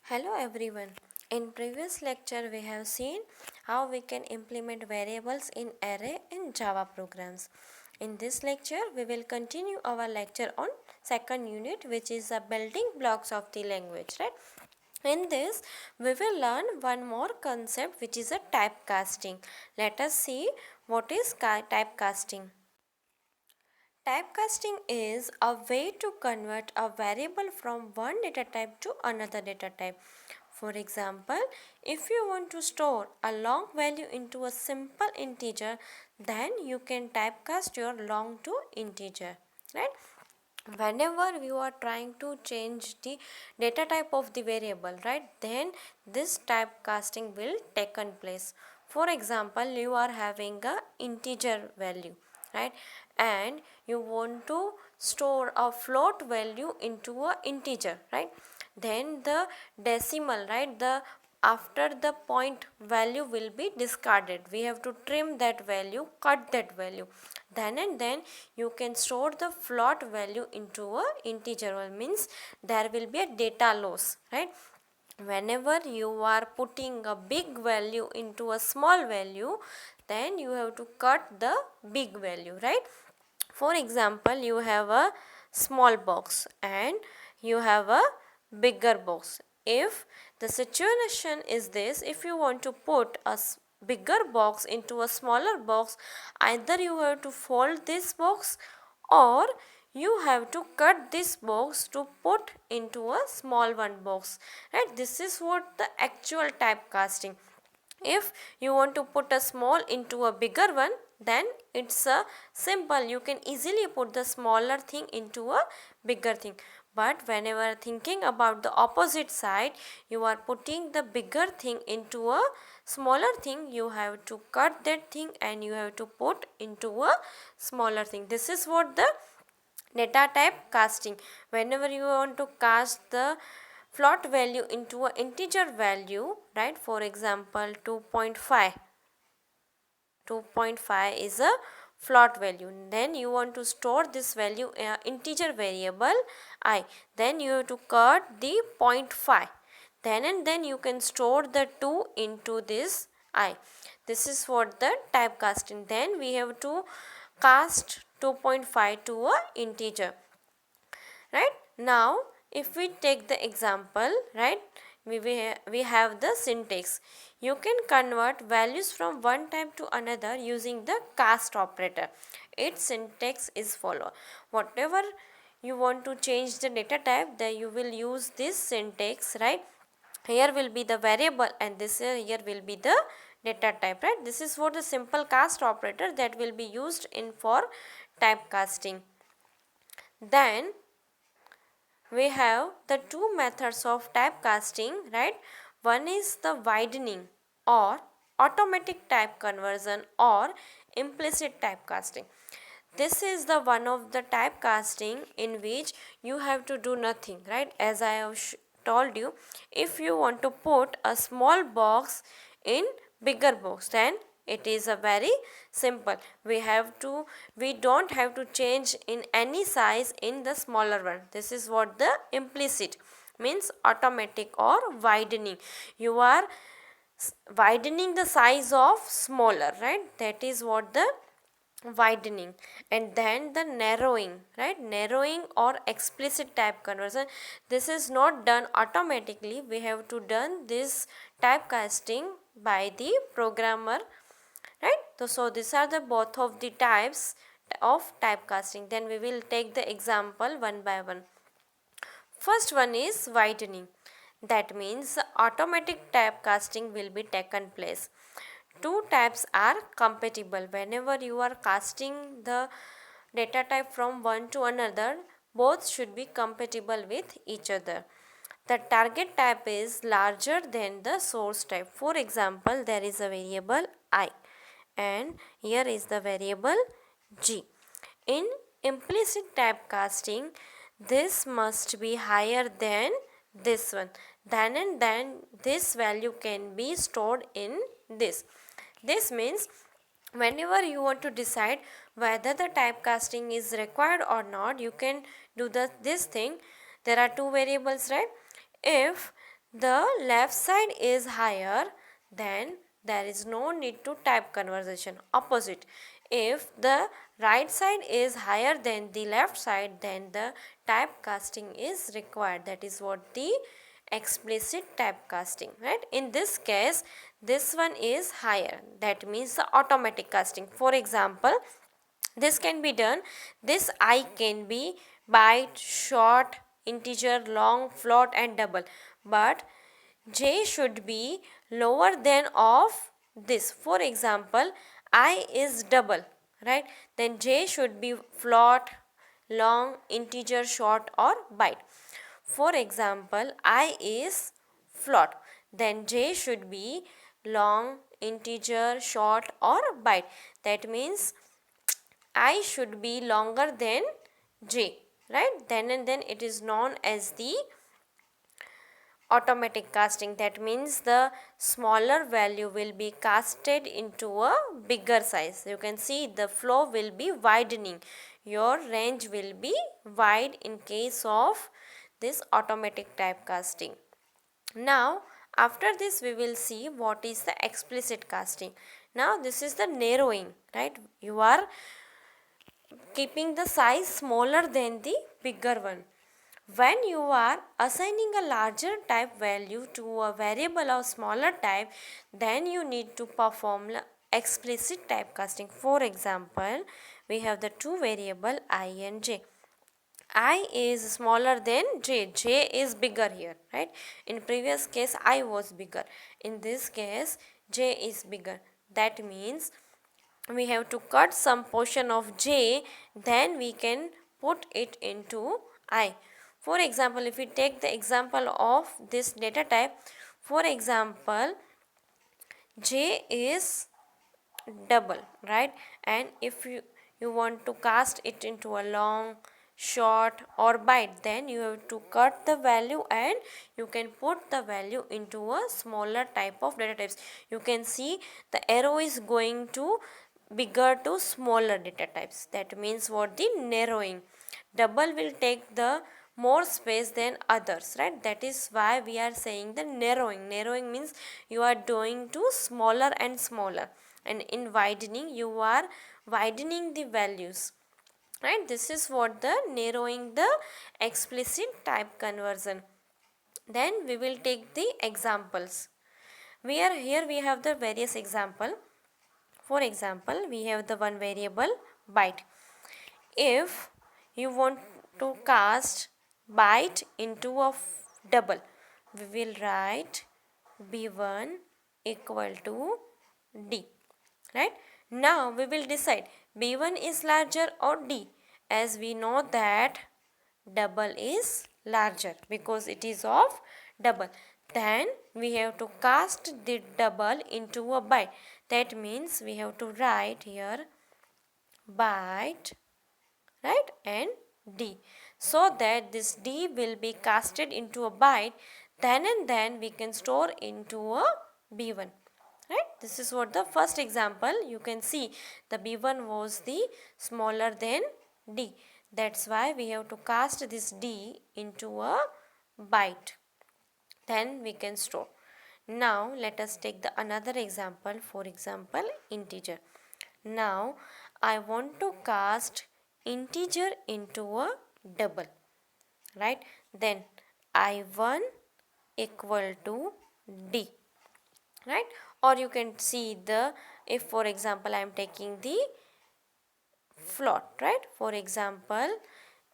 Hello everyone. In previous lecture we have seen how we can implement variables in array in Java programs. In this lecture we will continue our lecture on second unit, which is the building blocks of the language, right? In this we will learn one more concept, which is a typecasting. Let us see what is typecasting. Typecasting is a way to convert a variable from one data type to another data type. For example, if you want to store a long value into a simple integer, then you can typecast your long to integer, right? Whenever you are trying to change the data type of the variable, right, then this typecasting will taken place. For example, you are having a integer value, right, and you want to store a float value into a integer, right, then the decimal, right, the after the point value will be discarded. We have to trim that value, cut that value, then and then you can store the float value into a integer. Means there will be a data loss, right? Whenever you are putting a big value into a small value, then you have to cut the big value, right? For example, you have a small box and you have a bigger box. If the situation is this, if you want to put a bigger box into a smaller box, either you have to fold this box or you have to cut this box to put into a small one box, right? This is what the actual typecasting. If you want to put a small into a bigger one, then it's a simple, you can easily put the smaller thing into a bigger thing. But whenever thinking about the opposite side, you are putting the bigger thing into a smaller thing, you have to cut that thing and you have to put into a smaller thing. This is what the data type casting. Whenever you want to cast the float value into an integer value, right, for example 2.5 is a float value, then you want to store this value in an integer variable I, then you have to cut the zero point 0.5, then and then you can store the 2 into this I. This is what the typecasting. Then we have to cast 2.5 to a integer, right? Now if we take the example, right, we have the syntax. You can convert values from one type to another using the cast operator. Its syntax is follow. Whatever you want to change the data type, then you will use this syntax, right? Here will be the variable and this here will be the data type, right? This is what the simple cast operator that will be used in for typecasting. Then we have the two methods of typecasting, right? One is the widening or automatic type conversion or implicit typecasting. This is the one of the typecasting in which you have to do nothing, right? As I have told you, if you want to put a small box in bigger box, then it is a very simple. We don't have to change in any size in the smaller one. This is what the implicit means, automatic or widening. You are widening the size of smaller, right? That is what the widening. And then the narrowing, right? Narrowing or explicit type conversion. This is not done automatically. We have to done this typecasting by the programmer, right? So these are the both of the types of typecasting. Then we will take the example one by one. First one is widening. That means automatic typecasting will be taken place. Two types are compatible. Whenever you are casting the data type from one to another, both should be compatible with each other. The target type is larger than the source type. For example, there is a variable I and here is the variable G. In implicit typecasting, this must be higher than this one. Then and then this value can be stored in this. This means whenever you want to decide whether the typecasting is required or not, you can do this thing. There are two variables, right? If the left side is higher, then there is no need to type conversion. Opposite, if the right side is higher than the left side, then the typecasting is required. That is what the explicit typecasting, right? In this case, this one is higher, that means the automatic casting. For example, this can be done. This I can be byte, short, integer, long, float and double, but j should be lower than of this. For example, I is double, right? Then j should be float, long, integer, short or byte. For example, I is float, then j should be long, integer, short or byte. That means I should be longer than j, right? Then and then it is known as the automatic casting. That means the smaller value will be casted into a bigger size. You can see the flow will be widening. Your range will be wide in case of this automatic typecasting. Now, after this we will see what is the explicit casting. Now, this is the narrowing, right? You are keeping the size smaller than the bigger one. When you are assigning a larger type value to a variable of smaller type, then you need to perform explicit typecasting. For example, we have the two variable I and j. I is smaller than j is bigger here, right? In previous case I was bigger, in this case j is bigger. That means we have to cut some portion of j, then we can put it into I. For example, if we take the example of this data type, for example, j is double, right? And if you want to cast it into a long, short or byte, then you have to cut the value and you can put the value into a smaller type of data types. You can see the arrow is going to bigger to smaller data types. That means what? The narrowing. Double will take the more space than others, right? That is why we are saying the narrowing. Narrowing means you are doing to smaller and smaller, and in widening you are widening the values, right? This is what the narrowing the explicit type conversion. Then we will take the examples. We are here, we have the various example. For example, we have the one variable byte. If you want to cast byte into a double, we will write b1 equal to d, right? Now we will decide b1 is larger or d, as we know that double is larger because it is of double. Then we have to cast the double into a byte. That means we have to write here byte, right, and d, so that this d will be casted into a byte, then and then we can store into a b1, right? This is what the first example. You can see the b1 was the smaller than d, that's why we have to cast this d into a byte, then we can store. Now let us take the another example. For example, integer. Now I want to cast integer into a double, right? Then I1 equal to d, right? Or you can see the, if for example I am taking the float, right? For example,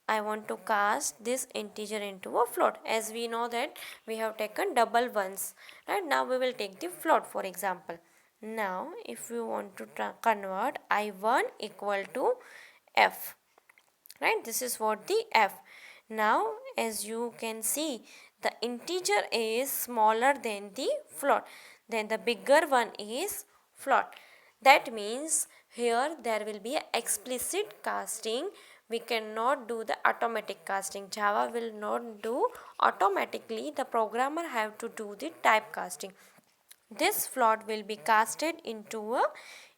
I want to cast this integer into a float. As we know that we have taken double ones, right? Now we will take the float, for example. Now if you want to convert I1 equal to f, right? This is what the f. Now as you can see, the integer is smaller than the float, then the bigger one is float. That means here there will be explicit casting. We cannot do the automatic casting. Java will not do automatically. The programmer have to do the type casting. This float will be casted into a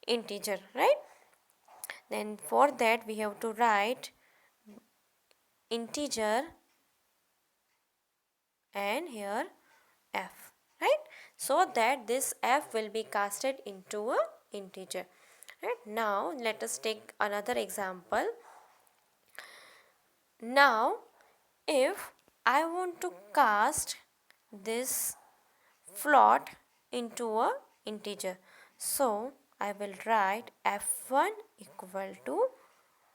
integer, right? Then for that we have to write integer and here so that this f will be casted into a integer. Right, now let us take another example. Now if I want to cast this float into a integer, so I will write f1 equal to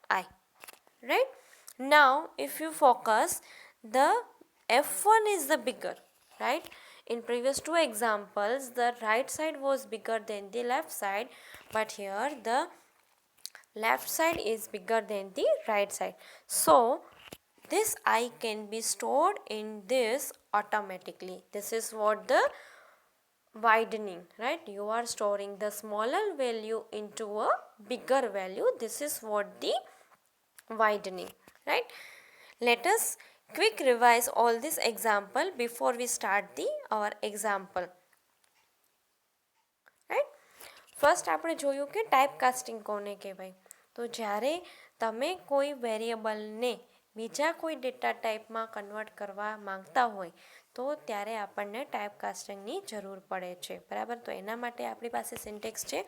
I. Right, now if you focus, the f1 is the bigger. Right, in previous two examples the right side was bigger than the left side, but here the left side is bigger than the right side, so this I can be stored in this automatically. This is what the widening. Right, you are storing the smaller value into a bigger value. This is what the widening. Right, let us quick revise all this example before we start the our example. Right, first આપણે જોયું કે type casting કોને કહેવાય. તો જ્યારે તમે કોઈ વેરિયેબલને બીજા કોઈ ડેટા ટાઈપમાં કન્વર્ટ કરવા માંગતા હોય તો ત્યારે આપણને ટાઈપ કાસ્ટિંગની જરૂર પડે છે. બરાબર, તો એના માટે આપણી પાસે સિન્ટેક્સ છે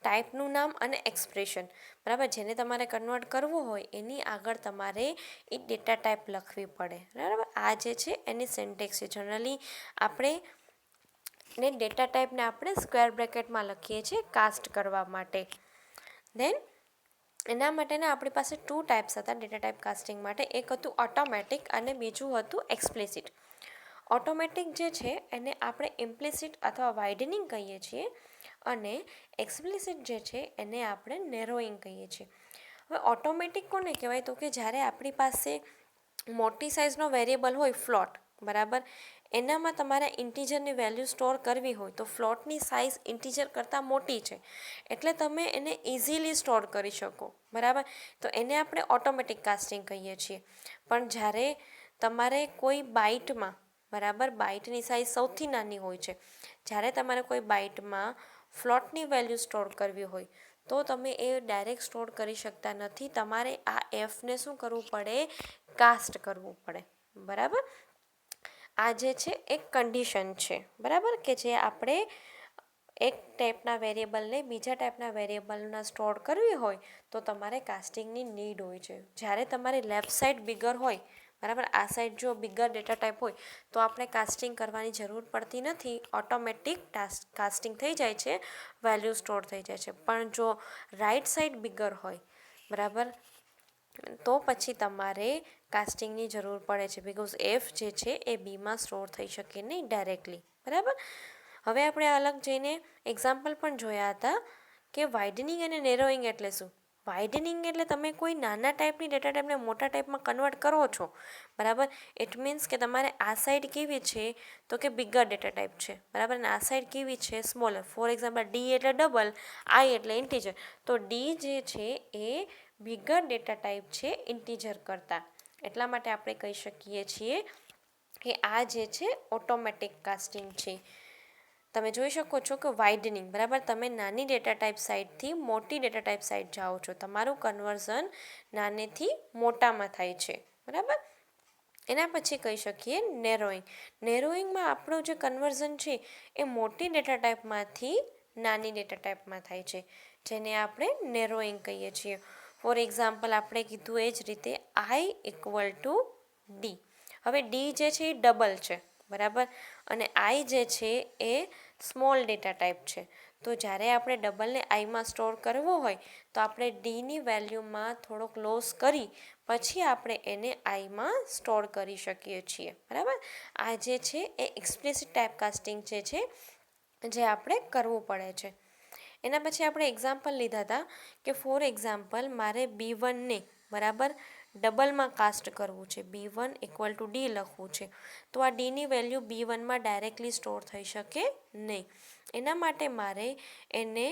ટાઈપનું નામ અને એક્સપ્રેશન. બરાબર, જેને તમારે કન્વર્ટ કરવું હોય એની આગળ તમારે એ ડેટા ટાઈપ લખવી પડે. બરાબર, આ જે છે એની સિન્ટેક્સ છે. જનરલી આપણે ને ડેટા ટાઈપને આપણે સ્ક્વેર બ્રેકેટમાં લખીએ છીએ કાસ્ટ કરવા માટે. દેન એના માટેના આપણી પાસે ટુ ટાઈપ્સ હતા ડેટા ટાઈપ કાસ્ટિંગ માટે. એક હતું ઓટોમેટિક અને બીજું હતું એક્સપ્લિસિટ. ઓટોમેટિક જે છે એને આપણે ઇમ્પ્લિસિટ અથવા વાઇડનિંગ કહીએ છીએ અને એક્સપ્લિસિટ જે છે એને આપણે નેરોઈંગ કહીએ છીએ. હવે ઓટોમેટિક કોને કહેવાય, તો કે જ્યારે આપણી પાસે મોટી સાઇઝનો વેરિયેબલ હોય ફ્લોટ, બરાબર, એનામાં તમારે ઇન્ટીજરની વેલ્યુ સ્ટોર કરવી હોય તો ફ્લોટની સાઇઝ ઇન્ટીજર કરતાં મોટી છે એટલે તમે એને ઇઝીલી સ્ટોર કરી શકો. બરાબર, તો એને આપણે ઓટોમેટિક કાસ્ટિંગ કહીએ છીએ. પણ જ્યારે તમારે કોઈ બાઇટમાં, બરાબર, બાઇટની સાઇઝ સૌથી નાની હોય છે, જ્યારે તમારે કોઈ બાઇટમાં ફ્લોટની વેલ્યુ સ્ટોર કરવી હોય તો તમે એ ડાયરેક્ટ સ્ટોર કરી શકતા નથી. તમારે આ એફને શું કરવું પડે, કાસ્ટ કરવું પડે. બરાબર, આ જે છે એક કન્ડિશન છે. બરાબર, કે જે આપણે એક ટાઈપના વેરિયેબલને બીજા ટાઈપના વેરિયેબલના સ્ટોર કરવી હોય તો તમારે કાસ્ટિંગની નીડ હોય છે. જ્યારે તમારી લેફ્ટ સાઈડ બિગર હોય, બરાબર, આ સાઈડ જો બિગર ડેટા ટાઈપ હોય તો આપણે કાસ્ટિંગ કરવાની જરૂર પડતી નથી, ઓટોમેટિક કાસ્ટિંગ થઈ જાય છે, વેલ્યુ સ્ટોર થઈ જાય છે. પણ જો રાઈટ સાઈડ બિગર હોય, બરાબર, તો પછી તમારે કાસ્ટિંગની જરૂર પડે છે, બિકોઝ એફ જે છે એ બીમાં સ્ટોર થઈ શકે નહીં ડાયરેક્ટલી. બરાબર, હવે આપણે અલગ જઈને એક્ઝામ્પલ પણ જોયા હતા કે વાઇડનિંગ અને નેરોઈંગ એટલે શું. વાઇડનિંગ એટલે તમે કોઈ નાના ટાઈપની ડેટા ટાઈપને મોટા ટાઈપમાં કન્વર્ટ કરો છો. બરાબર, ઇટ મીન્સ કે તમારે આ સાઈડ કેવી છે તો કે બિગર ડેટા ટાઈપ છે, બરાબર, અને આ સાઈડ કેવી છે, સ્મોલર. ફોર એક્ઝામ્પલ ડી એટલે ડબલ, આઈ એટલે ઇન્ટીજર. તો ડી જે છે એ બિગર ડેટા ટાઈપ છે ઇન્ટીજર કરતાં. એટલા માટે આપણે કહી શકીએ છીએ કે આ જે છે ઓટોમેટિક કાસ્ટિંગ છે. તમે જોઈ શકો છો કે વાઇડનિંગ, બરાબર, તમે નાની ડેટા ટાઈપ સાઇડથી મોટી ડેટા ટાઈપ સાઇડ જાઓ છો, તમારું કન્વર્ઝન નાનેથી મોટામાં થાય છે. બરાબર, એના પછી કહી શકીએ નેરોઈંગ. નેરોઈંગમાં આપણું જે કન્વર્ઝન છે એ મોટી ડેટા ટાઈપમાંથી નાની ડેટા ટાઈપમાં થાય છે, જેને આપણે નેરોઈંગ કહીએ છીએ. ફોર એક્ઝામ્પલ આપણે કીધું એ જ રીતે આઈ ઇક્વલ ટુ ડી. હવે ડી જે છે એ ડબલ છે, બરાબર, અને આઈ જે છે એ સ્મોલ ડેટા ટાઈપ છે. તો જ્યારે આપણે ડબલને આઈમાં સ્ટોર કરવો હોય તો આપણે ડીની વેલ્યુમાં થોડોક લોસ કરી પછી આપણે એને આઈમાં સ્ટોર કરી શકીએ છીએ. બરાબર, આ જે છે એ એક્સપ્લિસિટ ટાઈપ કાસ્ટિંગ જે આપણે કરવું પડે છે. એના પછી આપણે એક્ઝામ્પલ લીધા હતા કે ફોર એક્ઝામ્પલ મારે બી1ને, બરાબર, ડબલમાં કાસ્ટ કરવું છે, બી1 ઇક્વલ ટુ ડી લખવું છે, તો આ ડીની વેલ્યુ બી1માં ડાયરેક્ટલી સ્ટોર થઈ શકે નહીં. એના માટે મારે એને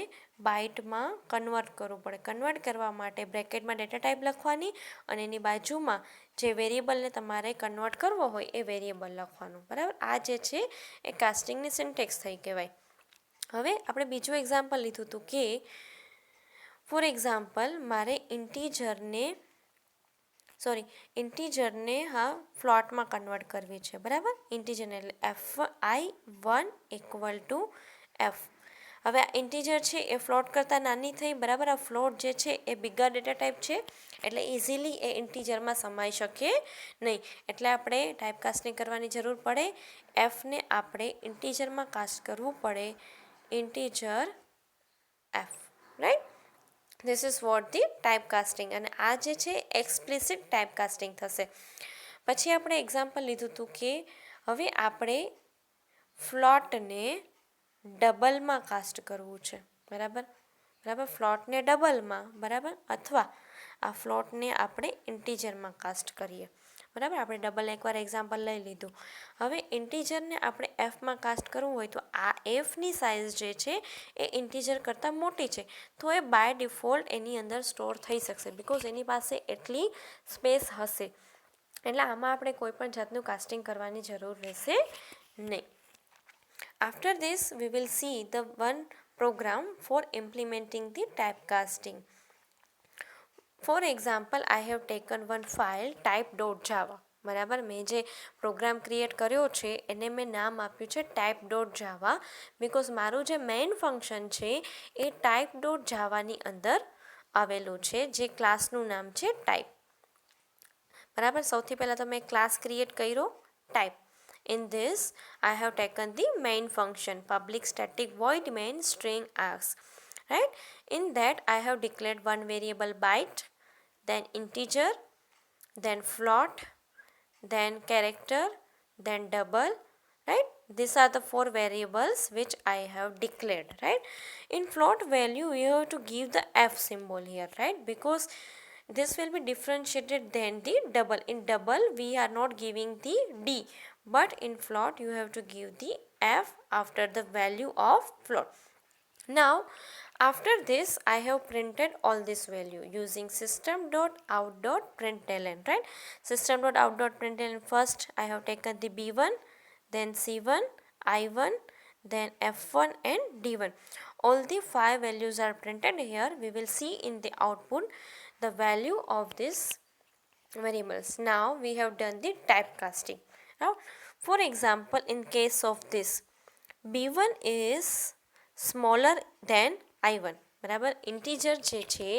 બાઇટમાં કન્વર્ટ કરવું પડે. કન્વર્ટ કરવા માટે બ્રેકેટમાં ડેટા ટાઈપ લખવાની અને એની બાજુમાં જે વેરિયેબલને તમારે કન્વર્ટ કરવો હોય એ વેરિયેબલ લખવાનું. બરાબર, આ જે છે એ કાસ્ટિંગની સિન્ટેક્સ થઈ કહેવાય. હવે આપણે બીજું એક્ઝામ્પલ લીધું હતું કે ફોર એક્ઝામ્પલ મારે ઇન્ટીજરને સોરી ઇન્ટીજરને હા ફ્લોટમાં કન્વર્ટ કરવી છે, બરાબર. ઇન્ટીજરને એટલે fi1 ઇક્વલ ટુ f. હવે આ ઇન્ટીજર છે એ ફ્લોટ કરતાં નાની થઈ, બરાબર. આ ફ્લોટ જે છે એ બિગર ડેટા ટાઈપ છે, એટલે ઇઝીલી એ ઇન્ટીજરમાં સમાઈ શકે નહીં. એટલે આપણે ટાઈપ કાસ્ટિંગ કરવાની જરૂર પડે. એફને આપણે ઇન્ટીજરમાં કાસ્ટ કરવું પડે, integer F, right. This is what the type casting. અને આ જે છે એક્સપ્લિસિટ ટાઈપ કાસ્ટિંગ થશે. પછી આપણે એક્ઝામ્પલ લીધું હતું કે હવે આપણે ફ્લોટને ડબલમાં કાસ્ટ કરવું છે, બરાબર. બરાબર, ફ્લોટને ડબલમાં, બરાબર, અથવા આ ફ્લોટને આપણે ઇન્ટીજરમાં કાસ્ટ કરીએ, બરાબર. આપણે ડબલ એકવાર એક્ઝામ્પલ લઈ લીધું. હવે ઇન્ટીજરને આપણે એફમાં કાસ્ટ કરવું હોય તો આ એફની સાઇઝ જે છે એ ઇન્ટીજર કરતાં મોટી છે, તો એ બાય ડિફોલ્ટ એની અંદર સ્ટોર થઈ શકશે, બિકોઝ એની પાસે એટલી સ્પેસ હશે. એટલે આમાં આપણે કોઈ પણ જાતનું કાસ્ટિંગ કરવાની જરૂર રહેશે નહીં. After this, we will see the one program for implementing the typecasting. For example, I have taken one file type.java. બરાબર, મેં જે પ્રોગ્રામ ક્રિએટ કર્યો છે એને મેં નામ આપ્યું છે type.java, બિકોઝ મારું જે મેઇન ફંક્શન છે એ type.java ની અંદર આવેલું છે, જે ક્લાસનું નામ છે ટાઈપ. બરાબર, સૌથી પહેલાં તો મેં ક્લાસ ક્રિએટ કર્યો type. In this, I have taken the main function public static void main string asks, right? In that, I have declared one variable byte, then integer, then float, then character, then double, right? These are the 4 variables which I have declared, right? In float value, you have to give the f symbol here, right? Because this will be differentiated than the double. In double, we are not giving the d, but in float you have to give the f after the value of float. Now after this, I have printed all this value using system.out.println, right? System.out.println, first I have taken the b1, then c1, i1, then f1 and d1. All the 5 values are printed here. We will see in the output the value of these variables. Now we have done the typecasting. Now for example, in case of this, b1 is smaller than i1, બરાબર. Integer જે છે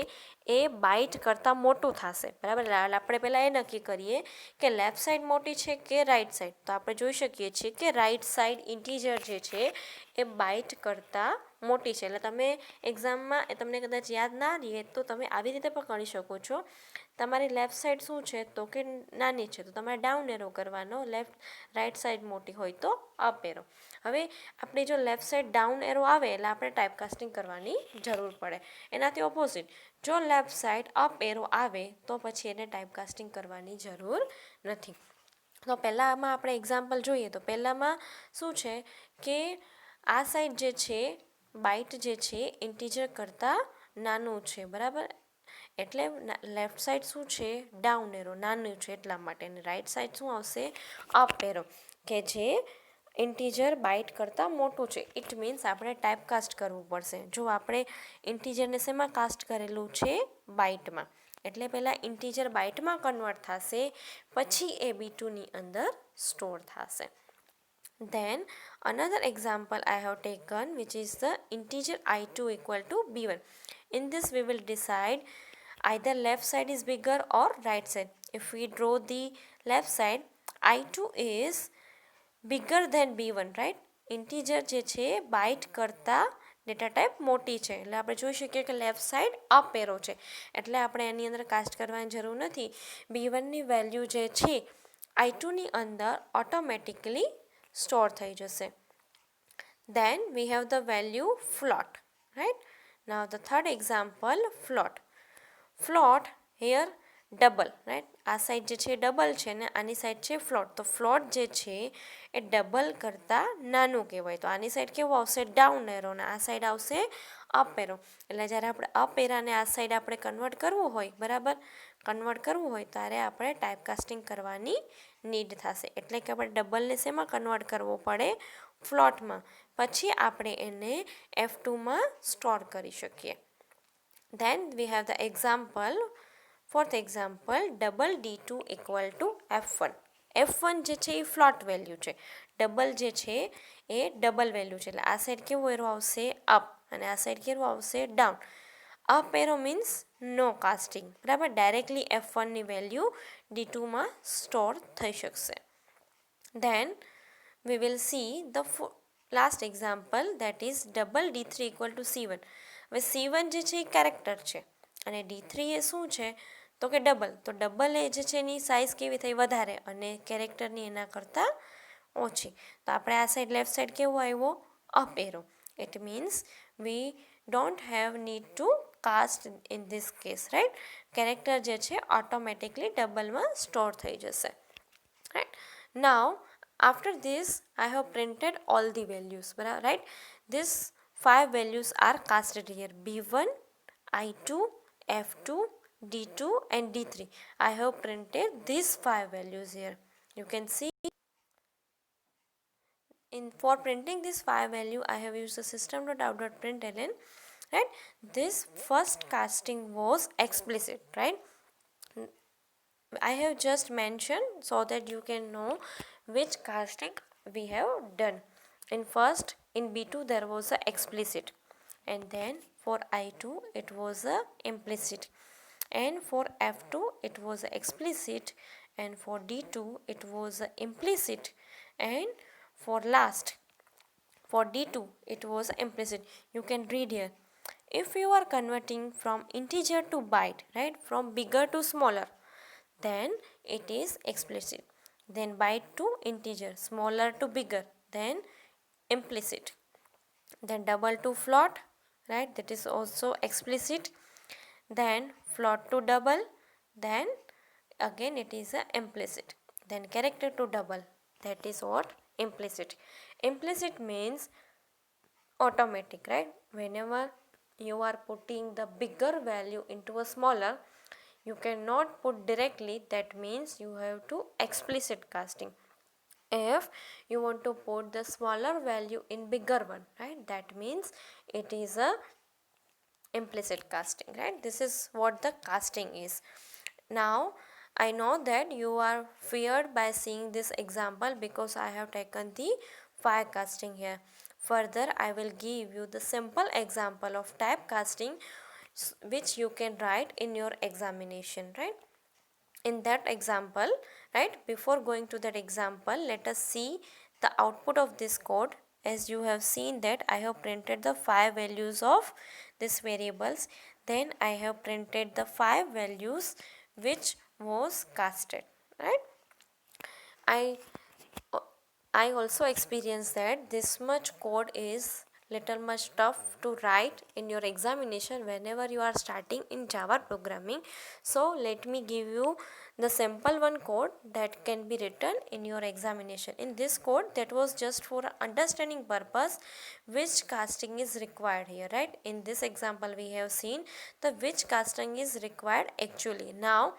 એ byte કરતાં મોટું થશે, બરાબર. આપણે પહેલાં એ નક્કી કરીએ કે લેફ્ટ સાઈડ મોટી છે કે રાઈટ સાઈડ. તો આપણે જોઈ શકીએ છીએ કે રાઈટ સાઈડ ઇન્ટીજર જે છે એ બાઇટ કરતાં મોટી છે. એટલે તમે એક્ઝામમાં તમને કદાચ યાદ ના રહે તો તમે આવી રીતે પણ કરી શકો છો. તમારી લેફ્ટ સાઈડ શું છે તો કે નાની છે, તો તમારે ડાઉન એરો કરવાનો. રાઈટ સાઈડ મોટી હોય તો અપ એરો. હવે આપણે જો લેફ્ટ સાઈડ ડાઉન એરો આવે એટલે આપણે ટાઈપકાસ્ટિંગ કરવાની જરૂર પડે. એનાથી ઓપોઝિટ, જો લેફ્ટ સાઈડ અપ એરો આવે તો પછી એને ટાઈપકાસ્ટિંગ કરવાની જરૂર નથી. તો પહેલાંમાં આપણે એક્ઝામ્પલ જોઈએ તો પહેલાંમાં શું છે કે આ સાઈડ જે છે બાઇટ જે છે ઇન્ટીજર કરતાં નાનું છે, બરાબર. એટલે લેફ્ટ સાઈડ શું છે ડાઉન એરો, નાનું છે એટલા માટે. અને રાઈટ સાઈડ શું આવશે અપ એરો, કે જે ઇન્ટીજર બાઇટ કરતાં મોટું છે. ઇટ મીન્સ આપણે ટાઈપ કાસ્ટ કરવું પડશે. જો આપણે ઇન્ટીજરને શેમાં કાસ્ટ કરેલું છે બાઇટમાં, એટલે પહેલાં ઇન્ટીજર બાઇટમાં કન્વર્ટ થશે, પછી એ b2ની અંદર સ્ટોર થશે. Then another example I have taken, which is the integer i2 equal to b1. In this we will decide either left side is bigger or right side. If we draw the left side, i2 is bigger than b1, right? Integer જે છે byte કરતાં data type મોટી છે, એટલે આપણે જોઈ શકીએ કે લેફ્ટ સાઈડ અપ એરો છે, એટલે આપણે એની અંદર કાસ્ટ કરવાની જરૂર નથી. b1ની વેલ્યુ જે છે i2ની અંદર ઓટોમેટિકલી સ્ટોર થઈ જશે. Then we have the value float, right? Now the third example, float. Float here double, right. આ સાઈડ જે છે ડબલ છે ને આની સાઈડ છે ફ્લોટ. તો ફ્લોટ જે છે એ ડબલ કરતાં નાનું કહેવાય. તો આની સાઈડ કેવું આવશે ડાઉન એરો, ને આ સાઈડ આવશે અપ એરો. એટલે જ્યારે આપણે અપ એરાને આ સાઈડ આપણે કન્વર્ટ કરવું હોય, બરાબર, કન્વર્ટ કરવું હોય ત્યારે આપણે ટાઈપકાસ્ટિંગ કરવાની નીડ થશે. એટલે કે આપણે ડબલને શેમાં કન્વર્ટ કરવો પડે ફ્લોટમાં, પછી આપણે એને f2માં સ્ટોર કરી શકીએ. Then we have the example fourth example, double d2 equal to f1. f1 જે છે એ ફ્લોટ વેલ્યુ છે, ડબલ જે છે એ ડબલ વેલ્યુ છે, એટલે આ સાઈડ કેવો એરો આવશે અપ અને આ સાઈડ કેવો આવશે ડાઉન. અપ એરો મીન્સ નો કાસ્ટિંગ, બરાબર, ડાયરેક્ટલી f1ની વેલ્યુ d2માં સ્ટોર થઈ શકશે. Then we will see the last example, that is double d3 equal to c1. હવે c1 જે છે એ કેરેક્ટર છે અને d3 એ શું છે તો કે ડબલ. તો ડબલ એ જે છે એની સાઇઝ કેવી થઈ વધારે અને કેરેક્ટરની એના કરતાં ઓછી. તો આપણે આ સાઈડ લેફ્ટ સાઈડ કેવો આવ્યો up arrow. It means we don't have need to cast in this case, right. Character જે છે ઓટોમેટિકલી ડબલમાં સ્ટોર થઈ જશે, right. Now after this I have printed all the values, right. These 5 values are casted here: b1, i2, f2, d2 and d3. I have printed these 5 values here. You can see for printing this 5 value I have used the system.out.println, right. This first casting was explicit, right. I have just mentioned so that you can know which casting we have done. In b2 there was a explicit, and then for i2 it was a implicit, and for f2 it was a explicit, and for d2 it was a implicit, and for d2 it was implicit. You can read here. If you are converting from integer to byte, right, from bigger to smaller, then it is explicit. Then byte to integer, smaller to bigger, then implicit. Then double to float, right, that is also explicit. Then float to double, then again it is a implicit. Then character to double, that is what implicit. Implicit means automatic, right. Whenever you are putting the bigger value into a smaller, you cannot put directly, that means you have to explicit casting. If you want to put the smaller value in bigger one, right, that means it is a implicit casting, right. This is what the casting is. Now I know that you are feared by seeing this example because I have taken the 5 casting here. Further I will give you the simple example of typecasting which you can write in your examination, right. In that example, right, before going to that example, let us see the output of this code. As you have seen that I have printed the 5 values of these variables, then I have printed the 5 values which was casted, right. I also experienced that this much code is little much tough to write in your examination whenever you are starting in Java programming. So let me give you the simple one code that can be written in your examination. In this code, that was just for understanding purpose which casting is required here, right. In this example we have seen the which casting is required actually. Now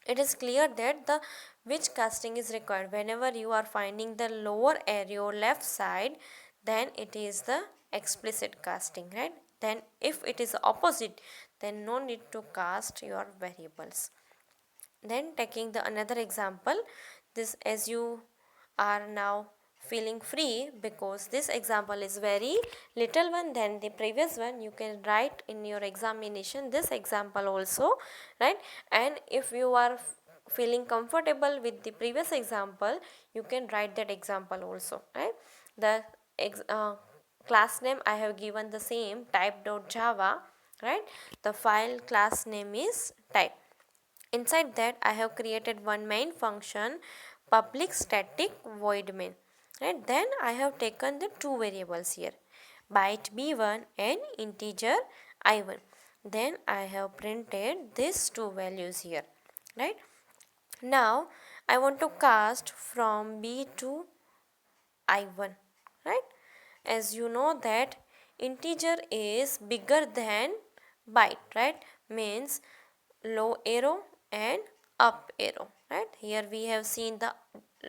it is clear that the which casting is required whenever you are finding the lower arrow left side, then it is the explicit casting, right. Then if it is opposite, then no need to cast your variables. Then taking the another example, this, as you are now feeling free because this example is very little one than the previous one, you can write in your examination this example also, right. And if you are feeling comfortable with the previous example, you can write that example also, right. The class name I have given the same type.java, right. The file class name is type. Inside that I have created one main function, public static void main, right. Then I have taken the 2 variables here, byte b1 and integer i1. Then I have printed these 2 values here, right. Now I want to cast from b to i1, right. As you know that integer is bigger than byte, right, means low arrow and up arrow, right. Here we have seen the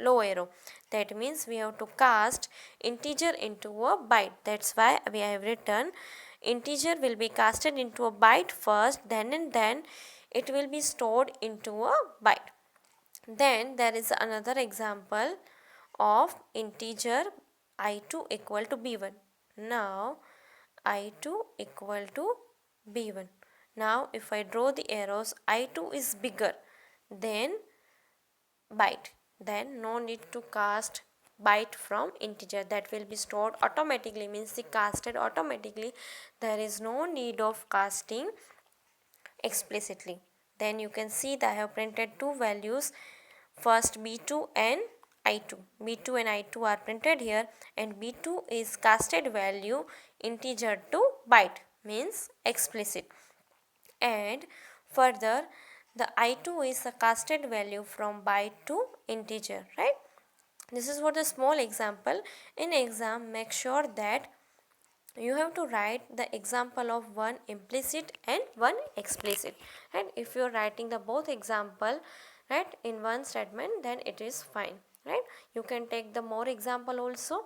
low arrow, that means we have to cast integer into a byte. That's why we have written integer will be casted into a byte first, then it will be stored into a byte. Then there is another example of integer I2 equal to b1. Now I2 equal to b1. Now if I draw the arrows, I2 is bigger than byte, then no need to cast byte from integer, that will be stored automatically, means the casted automatically. There is no need of casting explicitly. Then you can see that I have printed two values, first b2 and I2. b2 and I2 are printed here, and b2 is casted value integer to byte, means explicit. And further, the I2 is a casted value from byte to integer, right? This is for the small example. In exam, make sure that you have to write the example of one implicit and one explicit. And if you are writing the both example, right, in one statement, then it is fine, right? You can take the more example also.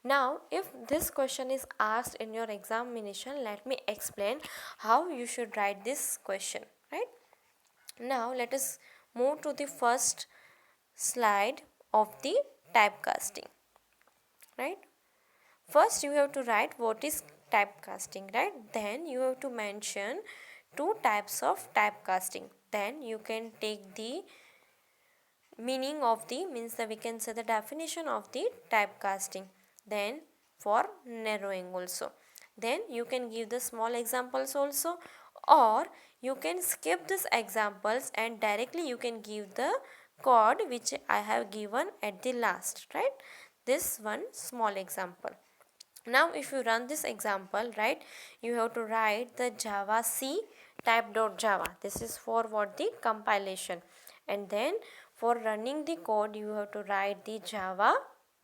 Now if this question is asked in your examination, let me explain how you should write this question, right? Now let us move to the first slide of the typecasting, right? First you have to write what is typecasting, right? Then you have to mention two types of typecasting. Then you can take the meaning of the, means that we can say the definition of the typecasting. Then for narrowing also, then you can give the small examples also, or you can skip these examples and directly you can give the code which I have given at the last, right? This one small example. Now if you run this example, right, you have to write the java c type.java. This is for what, the compilation. And then for running the code, you have to write the java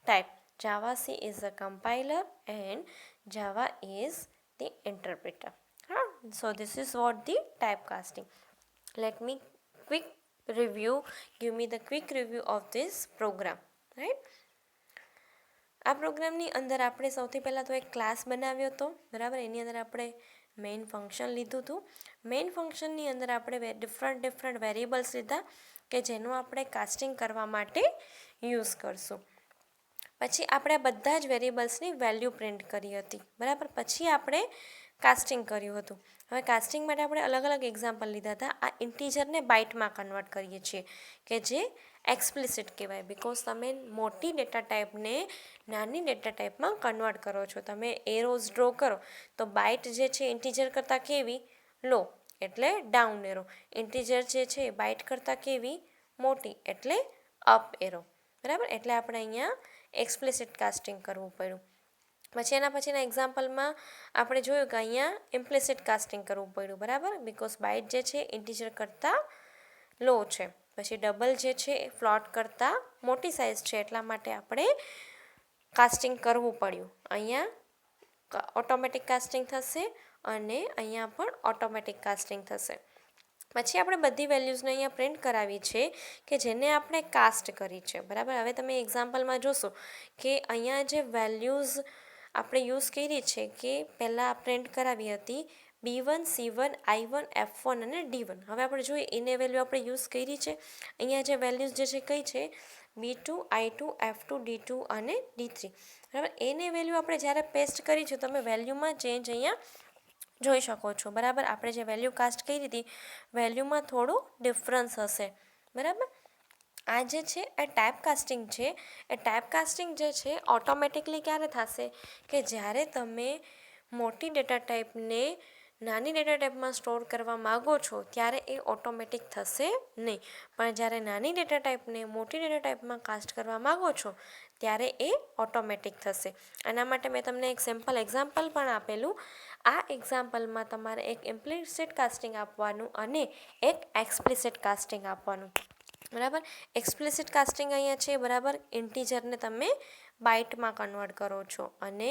type. Java C is the compiler and Java is the interpreter. So this is what the typecasting. Let me quick review, give me the quick review of this program, right? આ પ્રોગ્રામની અંદર આપણે સૌથી પહેલાં તો એક class બનાવ્યો હતો, બરાબર. એની અંદર આપણે મેઇન ફંક્શન લીધું હતું. મેઇન ફંક્શનની અંદર આપણે ડિફરન્ટ વેરિયેબલ્સ લીધા કે જેનું આપણે કાસ્ટિંગ કરવા માટે યુઝ કરશું. પછી આપણે આ બધા જ વેરિયેબલ્સની વેલ્યુ પ્રિન્ટ કરી હતી, બરાબર. પછી આપણે કાસ્ટિંગ કર્યું હતું. હવે કાસ્ટિંગ માટે આપણે અલગ અલગ એક્ઝામ્પલ લીધા હતા. આ ઇન્ટીજરને બાઇટમાં કન્વર્ટ કરીએ છીએ કે જે એક્સપ્લિસિટ કહેવાય, બિકોઝ તમે મોટી ડેટા ટાઈપને નાની ડેટા ટાઈપમાં કન્વર્ટ કરો છો. તમે એરોઝ ડ્રો કરો તો બાઇટ જે છે ઇન્ટીજર કરતાં કેવી લો, એટલે ડાઉન એરો. ઇન્ટીજર જે છે બાઇટ કરતાં કેવી મોટી, એટલે અપ એરો, બરાબર. એટલે આપણે અહીંયા એક્સપ્લિસિટ કાસ્ટિંગ કરવું પડ્યું. પછી એના પછીના એક્ઝામ્પલમાં આપણે જોયું કે અહીંયા ઇમ્પ્લિસિટ કાસ્ટિંગ કરવું પડ્યું, બરાબર, બિકોઝ બાઇટ જે છે ઇન્ટીજર કરતાં લો છે. પછી ડબલ જે છે એ ફ્લોટ કરતાં મોટી સાઇઝ છે, એટલા માટે આપણે કાસ્ટિંગ કરવું પડ્યું. અહીંયા ઓટોમેટિક કાસ્ટિંગ થશે અને અહીંયા પણ ઓટોમેટિક કાસ્ટિંગ થશે. પછી આપણે બધી વેલ્યુઝને અહીંયા પ્રિન્ટ કરાવી છે કે જેને આપણે કાસ્ટ કરી છે, બરાબર. હવે તમે એક્ઝામ્પલમાં જોશો કે અહીંયા જે વેલ્યુઝ આપણે યુઝ કરી છે કે પહેલાં પ્રિન્ટ કરાવી હતી B1, C1, I1, F1 અને D1. હવે આપણે જોઈએ એને વેલ્યુ આપણે યુઝ કરી છે. અહીંયા જે વેલ્યુઝ જે છે કઈ છે, B2, I2, F2, D2 અને D3, બરાબર. એને વેલ્યુ આપણે જ્યારે પેસ્ટ કરી છે તમે વેલ્યુમાં ચેન્જ અહીંયા જોઈ શકો છો, બરાબર. આપણે જે વેલ્યુ કાસ્ટ કરી હતી વેલ્યુમાં થોડું ડિફરન્સ હશે, બરાબર. આ જે છે એ ટાઈપકાસ્ટિંગ છે. એ ટાઈપકાસ્ટિંગ જે છે ઓટોમેટિકલી ક્યારે થશે કે જ્યારે તમે મોટી ડેટા ટાઈપને નાની ડેટા ટાઈપમાં સ્ટોર કરવા માગો છો ત્યારે એ ઓટોમેટિક થશે નહીં. પણ જ્યારે નાની ડેટા ટાઈપને મોટી ડેટા ટાઈપમાં કાસ્ટ કરવા માગો છો ત્યારે એ ઓટોમેટિક થશે. આના માટે મેં તમને એક સિમ્પલ એક્ઝામ્પલ પણ આપેલું. આ એક્ઝામ્પલમાં તમારે એક ઇમ્પ્લિસિટ કાસ્ટિંગ આપવાનું અને એક એક્સપ્લિસિટ કાસ્ટિંગ આપવાનું, બરાબર. એક્સપ્લિસિટ કાસ્ટિંગ અહીંયા છે, બરાબર. ઇન્ટીજરને તમે બાઇટમાં કન્વર્ટ કરો છો અને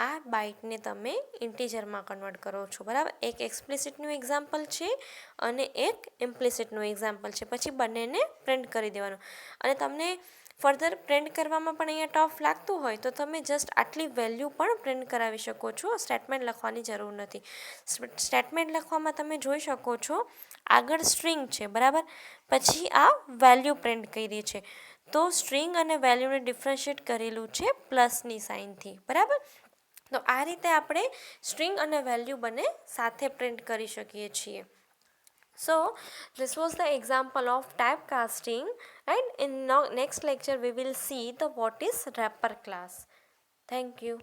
આ બાઇટને તમે ઇન્ટીજરમાં કન્વર્ટ કરો છો, બરાબર. એક એક્સપ્લિસિટનું એક્ઝામ્પલ છે અને એક ઇમ્પ્લિસિટનું એક્ઝામ્પલ છે. પછી બંનેને પ્રિન્ટ કરી દેવાનું. અને તમને ફર્ધર પ્રિન્ટ કરવામાં પણ અહીંયા ટફ લાગતું હોય તો તમે જસ્ટ આટલી વેલ્યુ પણ પ્રિન્ટ કરાવી શકો છો, સ્ટેટમેન્ટ લખવાની જરૂર નથી. સ્ટેટમેન્ટ લખવામાં તમે જોઈ શકો છો આગળ સ્ટ્રિંગ છે બરાબર, પછી આ વેલ્યુ પ્રિન્ટ કરી છે, તો સ્ટ્રિંગ અને વેલ્યુને ડિફરન્શિએટ કરેલું છે પ્લસની સાઇનથી બરાબર. તો આ રીતે આપણે સ્ટ્રિંગ અને વેલ્યુ બંને સાથે પ્રિન્ટ કરી શકીએ છીએ. So this was the example of typecasting, and in next lecture we will see the what is wrapper class. Thank you.